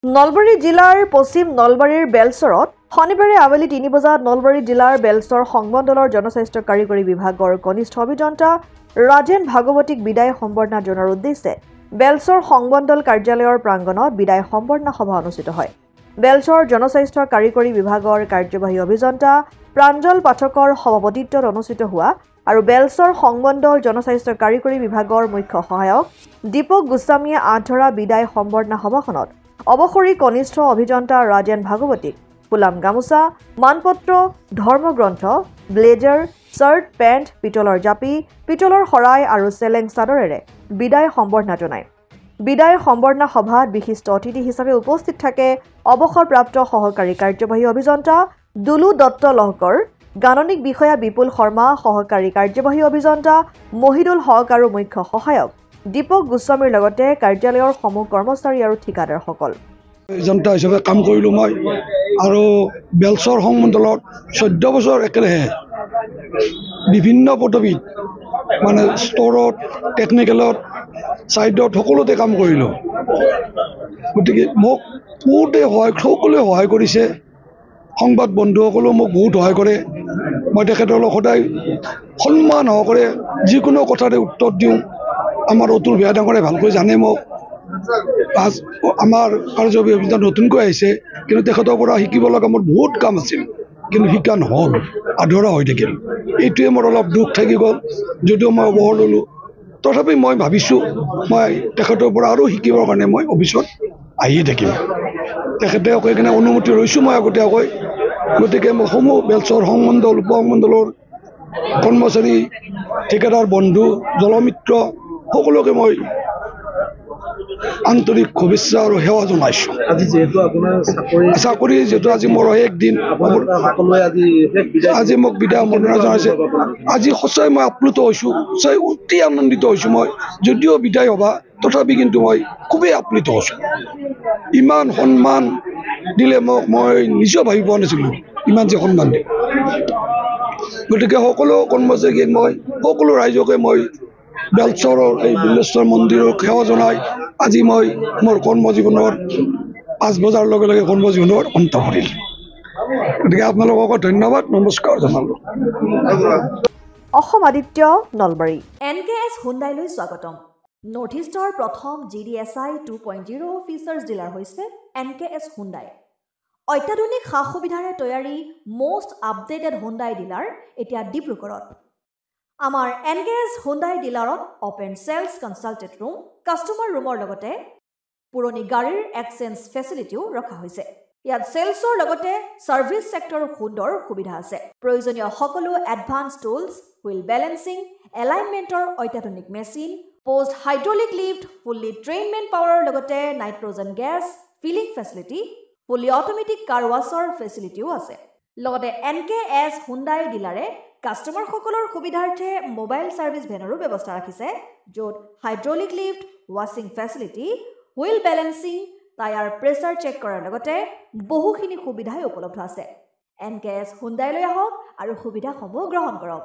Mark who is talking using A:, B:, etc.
A: নলবাৰী জিলাৰ পশ্চিম নলবাৰীৰ বেলচৰত শনিবাৰে আবেলি ৩ বজাত নলবাৰী জিলাৰ বেলচৰ সংমণ্ডলৰ জনস্বাস্থ্য কাৰিকৰী বিভাগৰ কনিষ্ঠ অভিযন্তা ৰাজেন ভাগৱতীক বিদায় সম্বৰ্ধনা জনোৱাৰ উদ্দেশ্যে বেলচৰ সংমণ্ডল কাৰ্যালয়ৰ প্ৰাংগণত বিদায় সম্বৰ্ধনা সভা অনুষ্ঠিত হয়। বেলচৰ জনস্বাস্থ্য কাৰিকৰী বিভাগৰ কাৰ্যবাহী অভিযন্তা প্ৰাঞ্জল পাঠকৰ সভাপতিত্বত অনুষ্ঠিত হোৱা আৰু বেলচৰ সংমণ্ডল জনস্বাস্থ্য কাৰিকৰী বিভাগৰ মুখ্য সহায়ক দীপক গোস্বামীয়ে আধৰা বিদায় সম্বৰ্ধনা সভাখনত অৱসৰী কনিষ্ঠ অভিযন্তা ৰাজেন ভাগৱতীক ফুলাম গামোচা, মানপত্ৰ, ধৰ্মগ্ৰন্থ, ব্লেজাৰ, চাৰ্ট, পেণ্ট, পিতলৰ জাপি, পিতলৰ শৰাই আৰু চেলেং চাদৰেৰে বিদায় সম্বৰ্ধনা জনায়। বিদায় সম্বৰ্ধনা সভাত বিশিষ্ট অতিথি হিচাপে উপস্থিত থাকে অৱসৰপ্ৰাপ্ত সহকাৰী কাৰ্যবাহী অভিযন্তা দুলু দত্ত লহকৰ, গাণনিক বিষয়া বিপুল শৰ্মা, সহকাৰী কাৰ্যবাহী অভিযন্তা মহিদুল হক আৰু মুখ্য সহায়ক দীপক গোস্বামীৰ লগতে কাৰ্যালয়ৰ সমূহ কৰ্মচাৰী আৰু ঠিকাদাৰসকল।
B: এজেণ্টা হিচাপে কাম কৰিলোঁ মই আৰু বেলচৰ সংমণ্ডলত 14 বছৰ একেৰাহে বিভিন্ন পদবীত মানে ষ্ট'ৰত, টেকনিকেলত, ছাইডত সকলোতে কাম কৰিলোঁ। গতিকে মোক বহুতে সকলোৱে সহায় কৰিছে। সংবাদ বন্ধুসকলেও মোক বহুত সহায় কৰে। মই তেখেতসকলক সদায় সন্মান সহকাৰে যিকোনো কথাতে উত্তৰ দিওঁ। আমাৰ অতুল ভূঞা ডাঙৰে ভালকৈ জানে মোক। আমাৰ কাৰ্যবাহী অভিযান নতুনকৈ আহিছে, কিন্তু তেখেতৰ পৰা শিকিব লগা মোৰ বহুত কাম আছিল, কিন্তু শিকা নহ'ল, আধৰুৱা হৈ থাকিল। এইটোৱে মোৰ অলপ দুখ থাকি গ'ল। যদিও মই অৱসৰ ল'লোঁ, তথাপি মই ভাবিছোঁ মই তেখেতৰ পৰা আৰু শিকিবৰ কাৰণে মই অফিচত আহিয়ে থাকিম। তেখেতে কৈ কিনে অনুমতি লৈছোঁ মই আগতীয়াকৈ। গতিকে মই সমূহ বেলচৰ সংমণ্ডল, উপসংমণ্ডলৰ কৰ্মচাৰী, ঠিকাদাৰ বন্ধু, জলমিত্ৰ সকলোকে মই আন্তৰিক শুভেচ্ছা আৰু সেৱা জনাইছোঁ।
C: আজি যিহেতু আপোনাৰ
B: চাকৰি যিহেতু আজি মোৰ একদিন, আজি মোক বিদায় সম্বৰ্ধনা জনাইছে। আজি সঁচাই মই আপ্লুত হৈছোঁ, সঁচাই অতি আনন্দিত হৈছোঁ মই। যদিও বিদায় সভা, তথাপি কিন্তু মই খুবেই আপ্লুত হৈছোঁ। ইমান সন্মান দিলে মোক, মই নিজেও ভাবি পোৱা নাছিলোঁ ইমান যে সন্মান দিয়ে। গতিকে সকলো কৰ্মচাৰীক মই, সকলো ৰাইজকে মই বেলচৰৰ এই বিল্লেশ্বৰ মন্দিৰক সেৱা জনাই আজি মই মোৰ কৰ্মজীৱনৰ 5 বজাৰ লগে লগে কৰ্মজীৱনৰ অন্ত পৰিল। গতিকে আপোনালোককো ধন্যবাদ, নমস্কাৰ জনালোঁ।
A: অসম আদিত্য, নলবাৰী। NKS হুণ্ডাইলৈ স্বাগতম। নৰ্থ ইষ্টৰ প্ৰথম GDSI 2.0 ফিচাৰ্ছ ডিলাৰ হৈছে NKS হুণ্ডাই। অত্যাধুনিক সা সুবিধাৰে তৈয়াৰী মষ্ট আপডেটেড হুণ্ডাই ডিলাৰ এতিয়া ডিব্ৰুগড়ত। আমাৰ NKS হুণ্ডাই ডিলাৰত open sales consulted room, customer ৰুমৰ লগতে পুৰণি গাড়ীৰ এক্সচেঞ্জ ফেচিলিটিও ৰখা হৈছে। ইয়াত চেলছৰ লগতে ছাৰ্ভিচ ছেক্টৰৰ সুন্দৰ সুবিধা আছে। প্ৰয়োজনীয় সকলো এডভান্স টুলছ, হুইল বেলেন্সিং, এলাইনমেণ্টৰ অত্যাধুনিক machine, post hydraulic lift, fully train men পাৱাৰৰ লগতে nitrogen gas filling facility, fully automatic car washer ফেচিলিটিও আছে। লগতে NKS হুণ্ডাই ডিলাৰে কাষ্টমাৰসকলৰ সুবিধাৰ্থে মোবাইল ছাৰ্ভিচ ভেনৰো ব্যৱস্থা ৰাখিছে, য'ত হাইড্ৰলিক লিফ্ট, ৱাছিং facility, wheel balancing, tyre pressure check কৰাৰ লগতে বহুখিনি সুবিধাই উপলব্ধ আছে। NKS হুণ্ডাইলৈ আহক আৰু সুবিধাসমূহ গ্ৰহণ কৰক।